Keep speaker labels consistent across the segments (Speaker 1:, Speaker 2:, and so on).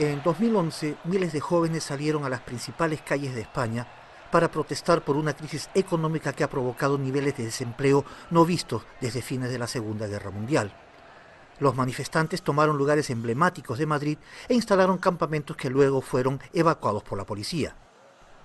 Speaker 1: En 2011, miles de jóvenes salieron a las principales calles de España para protestar por una crisis económica que ha provocado niveles de desempleo no vistos desde fines de la Segunda Guerra Mundial. Los manifestantes tomaron lugares emblemáticos de Madrid e instalaron campamentos que luego fueron evacuados por la policía.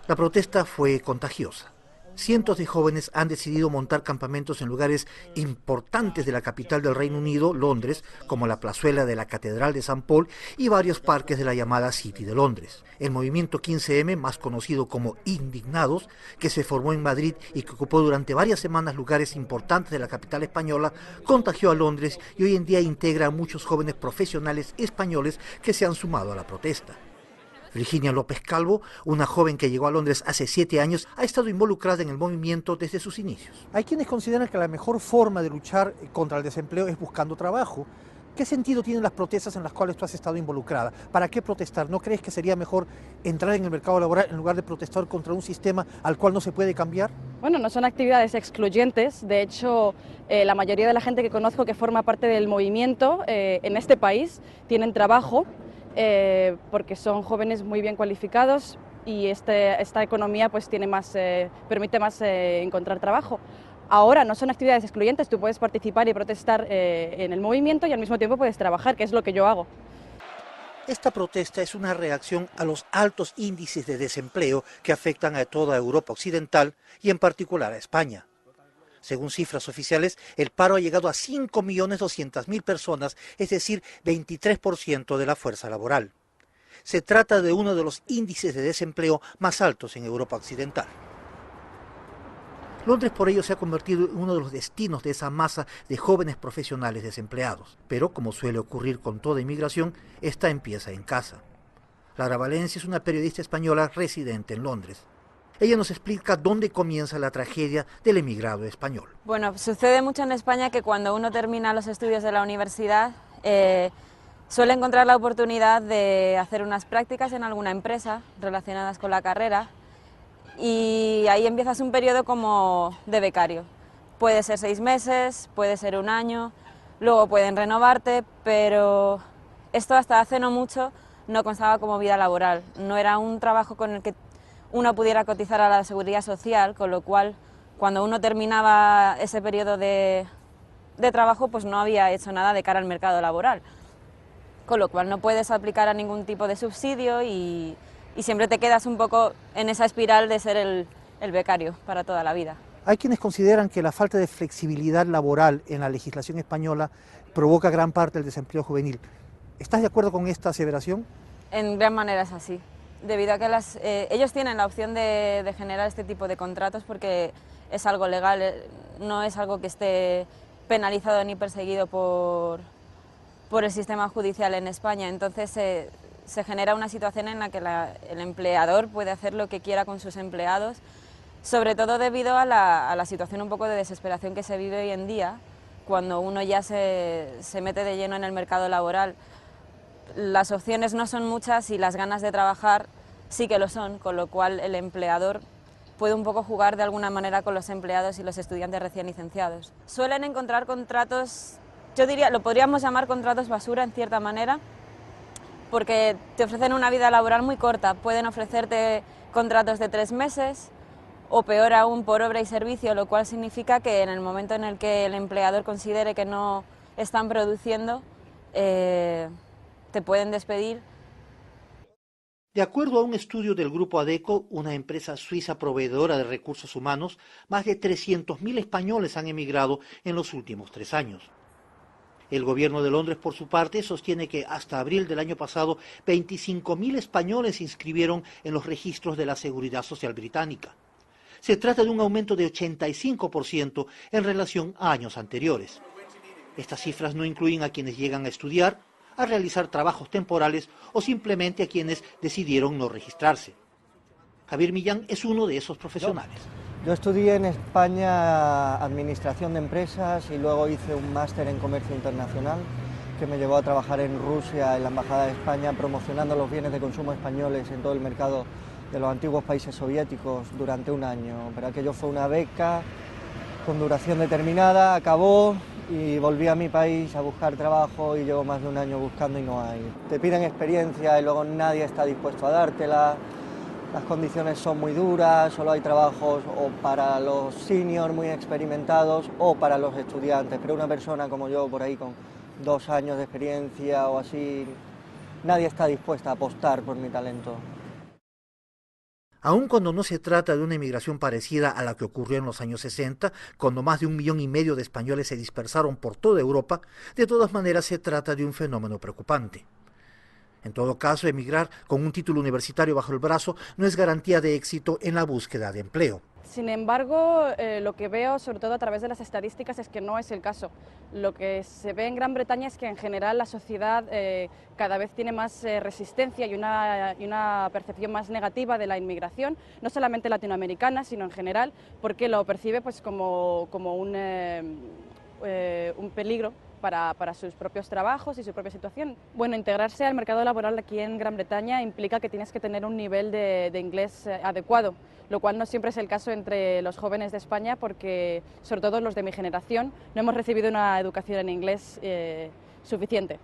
Speaker 1: La protesta fue contagiosa. Cientos de jóvenes han decidido montar campamentos en lugares importantes de la capital del Reino Unido, Londres, como la plazuela de la Catedral de San Paul y varios parques de la llamada City de Londres. El movimiento 15M, más conocido como Indignados, que se formó en Madrid y que ocupó durante varias semanas lugares importantes de la capital española, contagió a Londres y hoy en día integra a muchos jóvenes profesionales españoles que se han sumado a la protesta. Virginia López Calvo, una joven que llegó a Londres hace 7 años, ha estado involucrada en el movimiento desde sus inicios. Hay quienes consideran que la mejor forma de luchar contra el desempleo es buscando trabajo. ¿Qué sentido tienen las protestas en las cuales tú has estado involucrada? ¿Para qué protestar? ¿No crees que sería mejor entrar en el mercado laboral en lugar de protestar contra un sistema al cual no se puede cambiar?
Speaker 2: Bueno, no son actividades excluyentes. De hecho, la mayoría de la gente que conozco que forma parte del movimiento en este país tienen trabajo. Porque son jóvenes muy bien cualificados y esta economía pues permite más encontrar trabajo. Ahora no son actividades excluyentes, tú puedes participar y protestar en el movimiento y al mismo tiempo puedes trabajar, que es lo que yo hago.
Speaker 1: Esta protesta es una reacción a los altos índices de desempleo que afectan a toda Europa Occidental y en particular a España. Según cifras oficiales, el paro ha llegado a 5.200.000 personas, es decir, 23% de la fuerza laboral. Se trata de uno de los índices de desempleo más altos en Europa Occidental. Londres por ello se ha convertido en uno de los destinos de esa masa de jóvenes profesionales desempleados. Pero, como suele ocurrir con toda inmigración, esta empieza en casa. Lara Valencia es una periodista española residente en Londres. Ella nos explica dónde comienza la tragedia del emigrado español.
Speaker 3: Bueno, sucede mucho en España que cuando uno termina los estudios de la universidad suele encontrar la oportunidad de hacer unas prácticas en alguna empresa relacionadas con la carrera y ahí empiezas un periodo como de becario. Puede ser 6 meses, puede ser 1 año, luego pueden renovarte, pero esto hasta hace no mucho no constaba como vida laboral, no era un trabajo con el que uno pudiera cotizar a la Seguridad Social, con lo cual cuando uno terminaba ese periodo de trabajo pues no había hecho nada de cara al mercado laboral, con lo cual no puedes aplicar a ningún tipo de subsidio y siempre te quedas un poco en esa espiral de ser el becario para toda la vida.
Speaker 1: Hay quienes consideran que la falta de flexibilidad laboral en la legislación española provoca gran parte del desempleo juvenil. ¿Estás de acuerdo con esta aseveración?
Speaker 3: En gran manera es así. Debido a que ellos tienen la opción de generar este tipo de contratos porque es algo legal, no es algo que esté penalizado ni perseguido por el sistema judicial en España. Entonces se genera una situación en la que el empleador puede hacer lo que quiera con sus empleados, sobre todo debido a la situación un poco de desesperación que se vive hoy en día, cuando uno ya se mete de lleno en el mercado laboral. Las opciones no son muchas y las ganas de trabajar sí que lo son, con lo cual el empleador puede un poco jugar de alguna manera con los empleados y los estudiantes recién licenciados. Suelen encontrar contratos, yo diría, lo podríamos llamar contratos basura en cierta manera, porque te ofrecen una vida laboral muy corta, pueden ofrecerte contratos de 3 meses o peor aún por obra y servicio, lo cual significa que en el momento en el que el empleador considere que no están produciendo, te pueden despedir.
Speaker 1: De acuerdo a un estudio del Grupo Adecco, una empresa suiza proveedora de recursos humanos, más de 300.000 españoles han emigrado en los últimos 3 años. El gobierno de Londres, por su parte, sostiene que hasta abril del año pasado 25.000 españoles se inscribieron en los registros de la Seguridad Social británica. Se trata de un aumento de 85% en relación a años anteriores. Estas cifras no incluyen a quienes llegan a estudiar, a realizar trabajos temporales o simplemente a quienes decidieron no registrarse. Javier Millán es uno de esos profesionales.
Speaker 4: Yo estudié en España Administración de Empresas y luego hice un máster en Comercio Internacional que me llevó a trabajar en Rusia, en la Embajada de España, promocionando los bienes de consumo españoles en todo el mercado de los antiguos países soviéticos durante 1 año. Pero aquello fue una beca con duración determinada, acabó y volví a mi país a buscar trabajo y llevo más de un año buscando y no hay. Te piden experiencia y luego nadie está dispuesto a dártela, las condiciones son muy duras, solo hay trabajos o para los seniors muy experimentados o para los estudiantes, pero una persona como yo por ahí con 2 años de experiencia o así, nadie está dispuesta a apostar por mi talento.
Speaker 1: Aun cuando no se trata de una emigración parecida a la que ocurrió en los años 60, cuando más de 1,5 millones de españoles se dispersaron por toda Europa, de todas maneras se trata de un fenómeno preocupante. En todo caso, emigrar con un título universitario bajo el brazo no es garantía de éxito en la búsqueda de empleo.
Speaker 2: Sin embargo, lo que veo, sobre todo a través de las estadísticas, es que no es el caso. Lo que se ve en Gran Bretaña es que en general la sociedad cada vez tiene más resistencia y una percepción más negativa de la inmigración, no solamente latinoamericana, sino en general, porque lo percibe pues, como un peligro para sus propios trabajos y su propia situación. Bueno, integrarse al mercado laboral aquí en Gran Bretaña implica que tienes que tener un nivel de inglés adecuado, lo cual no siempre es el caso entre los jóvenes de España porque, sobre todo los de mi generación, no hemos recibido una educación en inglés suficiente.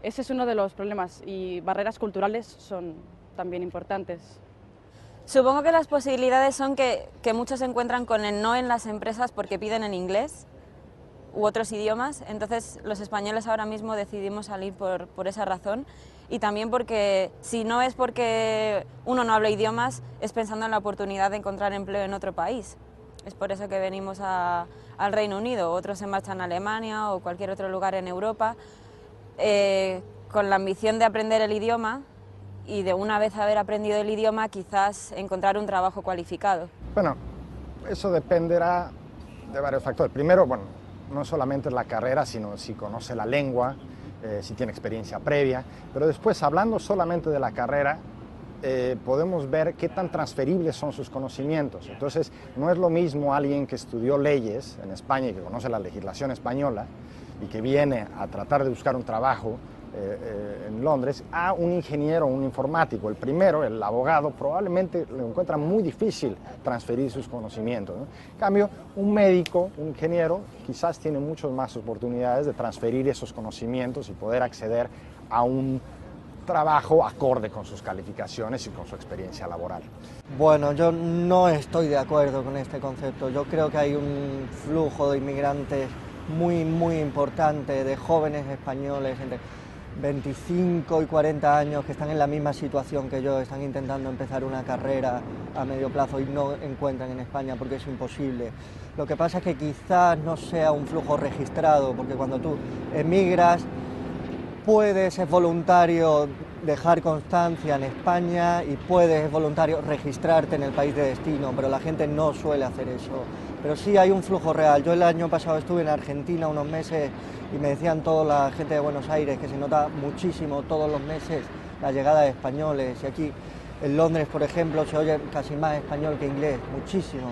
Speaker 2: Ese es uno de los problemas y barreras culturales son también importantes.
Speaker 3: Supongo que las posibilidades son que muchos se encuentran con el no en las empresas porque piden en inglés u otros idiomas, entonces los españoles ahora mismo decidimos salir por esa razón y también porque si no es porque uno no habla idiomas, es pensando en la oportunidad de encontrar empleo en otro país. Es por eso que venimos al Reino Unido, otros se marchan a Alemania o cualquier otro lugar en Europa, con la ambición de aprender el idioma y de una vez haber aprendido el idioma quizás encontrar un trabajo cualificado.
Speaker 5: Bueno, eso dependerá de varios factores. Primero, bueno, no solamente la carrera, sino si conoce la lengua, si tiene experiencia previa, pero después, hablando solamente de la carrera, podemos ver qué tan transferibles son sus conocimientos. Entonces, no es lo mismo alguien que estudió leyes en España y que conoce la legislación española y que viene a tratar de buscar un trabajo en Londres, a un ingeniero o un informático. El primero, el abogado, probablemente lo encuentra muy difícil transferir sus conocimientos, ¿no? En cambio, un médico, un ingeniero, quizás tiene muchas más oportunidades de transferir esos conocimientos y poder acceder a un trabajo acorde con sus calificaciones y con su experiencia laboral.
Speaker 4: Bueno, yo no estoy de acuerdo con este concepto. Yo creo que hay un flujo de inmigrantes muy importante, de jóvenes españoles entre 25 y 40 años que están en la misma situación que yo, están intentando empezar una carrera a medio plazo y no encuentran en España porque es imposible. Lo que pasa es que quizás no sea un flujo registrado, porque cuando tú emigras puedes, ser voluntario, dejar constancia en España y puedes, voluntario, registrarte en el país de destino, pero la gente no suele hacer eso. Pero sí hay un flujo real. Yo el año pasado estuve en Argentina unos meses y me decían toda la gente de Buenos Aires que se nota muchísimo todos los meses la llegada de españoles. Y aquí en Londres, por ejemplo, se oye casi más español que inglés, muchísimo.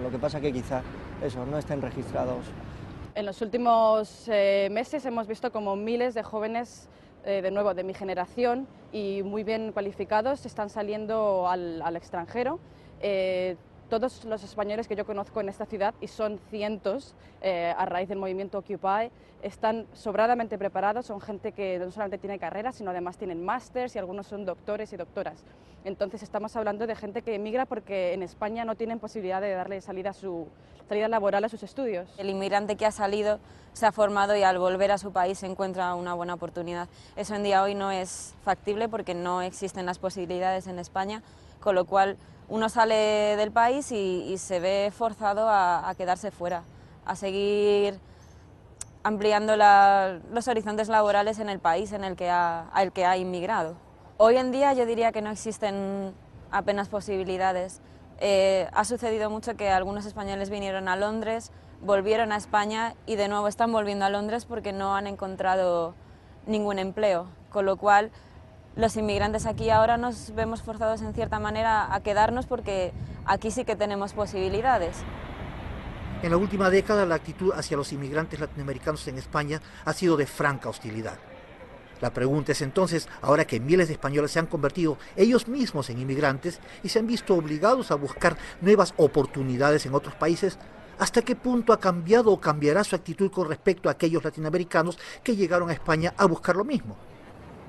Speaker 4: Lo que pasa que quizás eso, no estén registrados.
Speaker 2: En los últimos meses hemos visto como miles de jóvenes, de nuevo, de mi generación y muy bien cualificados, están saliendo al extranjero. Todos los españoles que yo conozco en esta ciudad, y son cientos a raíz del movimiento Occupy, están sobradamente preparados, son gente que no solamente tiene carreras, sino además tienen másters y algunos son doctores y doctoras. Entonces estamos hablando de gente que emigra porque en España no tienen posibilidad de darle salida laboral a sus estudios.
Speaker 3: El inmigrante que ha salido se ha formado y al volver a su país se encuentra una buena oportunidad. Eso en día hoy no es factible porque no existen las posibilidades en España, con lo cual uno sale del país y se ve forzado a quedarse fuera, a seguir ampliando los horizontes laborales en el país al que ha inmigrado. Hoy en día yo diría que no existen apenas posibilidades. Ha sucedido mucho que algunos españoles vinieron a Londres, volvieron a España y de nuevo están volviendo a Londres porque no han encontrado ningún empleo, con lo cual los inmigrantes aquí ahora nos vemos forzados en cierta manera a quedarnos porque aquí sí que tenemos posibilidades.
Speaker 1: En la última década la actitud hacia los inmigrantes latinoamericanos en España ha sido de franca hostilidad. La pregunta es entonces, ahora que miles de españoles se han convertido ellos mismos en inmigrantes y se han visto obligados a buscar nuevas oportunidades en otros países, ¿Hasta qué punto ha cambiado o cambiará su actitud con respecto a aquellos latinoamericanos que llegaron a España a buscar lo mismo?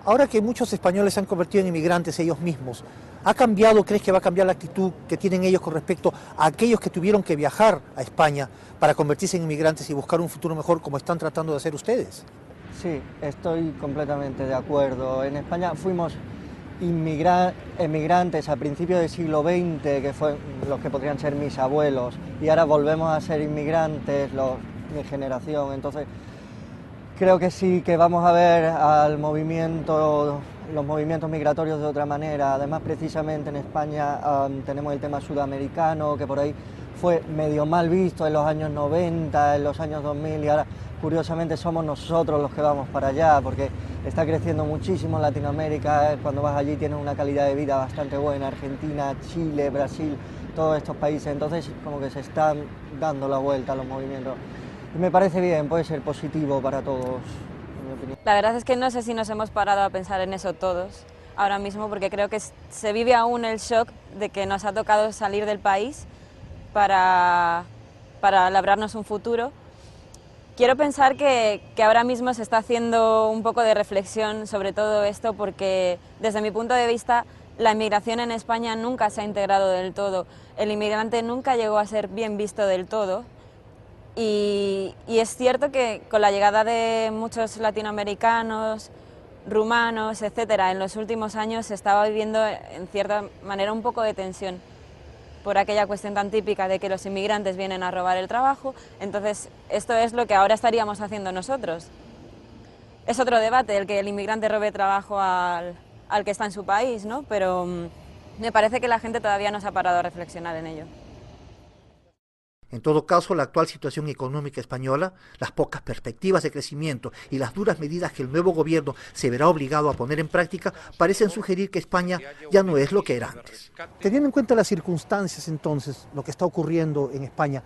Speaker 1: Ahora que muchos españoles se han convertido en inmigrantes ellos mismos, ¿ha cambiado, crees que va a cambiar la actitud que tienen ellos con respecto a aquellos que tuvieron que viajar a España para convertirse en inmigrantes y buscar un futuro mejor como están tratando de hacer ustedes?
Speaker 4: Sí, estoy completamente de acuerdo. En España fuimos emigrantes a principios del siglo XX, que fue los que podrían ser mis abuelos, y ahora volvemos a ser inmigrantes, mi generación. Entonces, creo que sí, que vamos a ver los movimientos migratorios de otra manera. Además, precisamente en España tenemos el tema sudamericano, que por ahí fue medio mal visto en los años 90, en los años 2000, y ahora curiosamente somos nosotros los que vamos para allá, porque está creciendo muchísimo en Latinoamérica. Cuando vas allí tienes una calidad de vida bastante buena, Argentina, Chile, Brasil, todos estos países. Entonces como que se están dando la vuelta a los movimientos. Y me parece bien, puede ser positivo para todos, en mi opinión.
Speaker 3: La verdad es que no sé si nos hemos parado a pensar en eso todos ahora mismo, porque creo que se vive aún el shock de que nos ha tocado salir del país para labrarnos un futuro. Quiero pensar que ahora mismo se está haciendo un poco de reflexión sobre todo esto, porque desde mi punto de vista la inmigración en España nunca se ha integrado del todo. El inmigrante nunca llegó a ser bien visto del todo, y es cierto que con la llegada de muchos latinoamericanos, rumanos, etcétera, en los últimos años se estaba viviendo en cierta manera un poco de tensión por aquella cuestión tan típica de que los inmigrantes vienen a robar el trabajo. Entonces esto es lo que ahora estaríamos haciendo nosotros. Es otro debate el que el inmigrante robe trabajo al que está en su país, ¿no? Pero me parece que la gente todavía no se ha parado a reflexionar en ello.
Speaker 1: En todo caso, la actual situación económica española, las pocas perspectivas de crecimiento y las duras medidas que el nuevo gobierno se verá obligado a poner en práctica parecen sugerir que España ya no es lo que era antes. Teniendo en cuenta las circunstancias entonces, lo que está ocurriendo en España,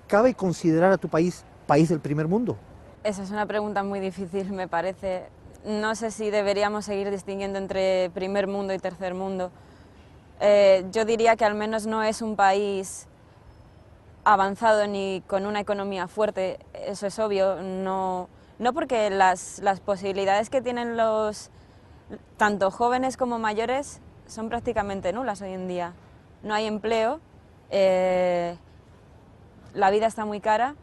Speaker 1: ¿cabe considerar a tu país país del primer mundo?
Speaker 3: Esa es una pregunta muy difícil, me parece. No sé si deberíamos seguir distinguiendo entre primer mundo y tercer mundo. Yo diría que al menos no es un país avanzado ni con una economía fuerte, eso es obvio, no porque las posibilidades que tienen los tanto jóvenes como mayores son prácticamente nulas hoy en día. No hay empleo, la vida está muy cara,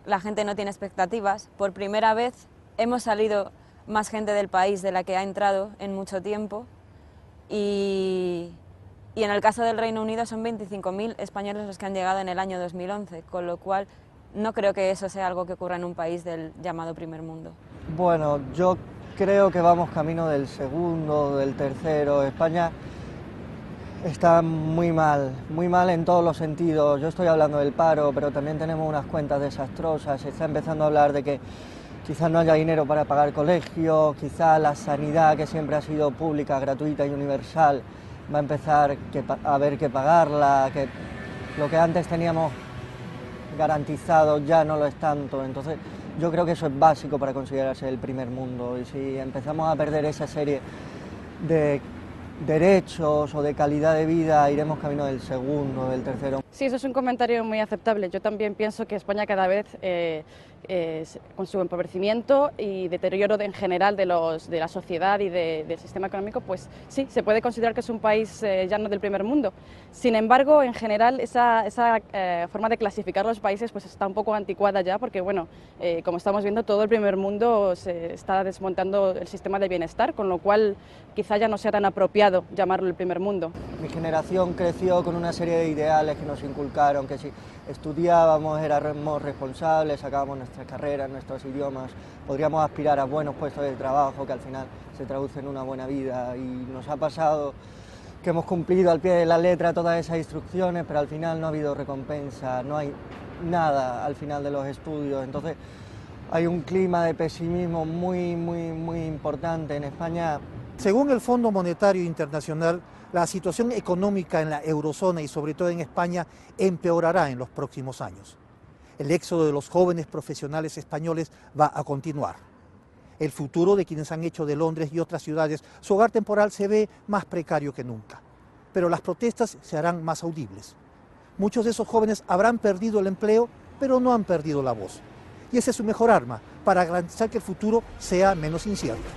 Speaker 3: la gente no tiene expectativas. Por primera vez hemos salido más gente del país de la que ha entrado en mucho tiempo, y en el caso del Reino Unido son 25.000 españoles los que han llegado en el año 2011, con lo cual no creo que eso sea algo que ocurra en un país del llamado primer mundo.
Speaker 4: Bueno, yo creo que vamos camino del segundo, del tercero. España está muy mal en todos los sentidos. Yo estoy hablando del paro, pero también tenemos unas cuentas desastrosas. Se está empezando a hablar de que quizás no haya dinero para pagar colegios, quizás la sanidad, que siempre ha sido pública, gratuita y universal, va a empezar a haber que pagarla, que lo que antes teníamos garantizado ya no lo es tanto. Entonces yo creo que eso es básico para considerarse el primer mundo, y si empezamos a perder esa serie de derechos o de calidad de vida, iremos camino del segundo, del tercero.
Speaker 2: Sí, eso es un comentario muy aceptable. Yo también pienso que España cada vez, con su empobrecimiento y deterioro en general de la sociedad y del sistema económico, pues sí, se puede considerar que es un país ya no del primer mundo. Sin embargo, en general, esa forma de clasificar los países pues está un poco anticuada ya, porque bueno, como estamos viendo, todo el primer mundo se está desmontando el sistema de bienestar, con lo cual quizá ya no sea tan apropiado llamarlo el primer mundo.
Speaker 4: Mi generación creció con una serie de ideales que nos inculcaron, que si estudiábamos éramos responsables, sacábamos nuestras carreras, nuestros idiomas, podríamos aspirar a buenos puestos de trabajo que al final se traducen en una buena vida, y nos ha pasado que hemos cumplido al pie de la letra todas esas instrucciones, pero al final no ha habido recompensa, no hay nada al final de los estudios. Entonces hay un clima de pesimismo muy importante en España.
Speaker 1: Según el Fondo Monetario Internacional, la situación económica en la eurozona y sobre todo en España empeorará en los próximos años. El éxodo de los jóvenes profesionales españoles va a continuar. El futuro de quienes han hecho de Londres y otras ciudades su hogar temporal se ve más precario que nunca, pero las protestas se harán más audibles. Muchos de esos jóvenes habrán perdido el empleo, pero no han perdido la voz. Y esa es su mejor arma para garantizar que el futuro sea menos incierto.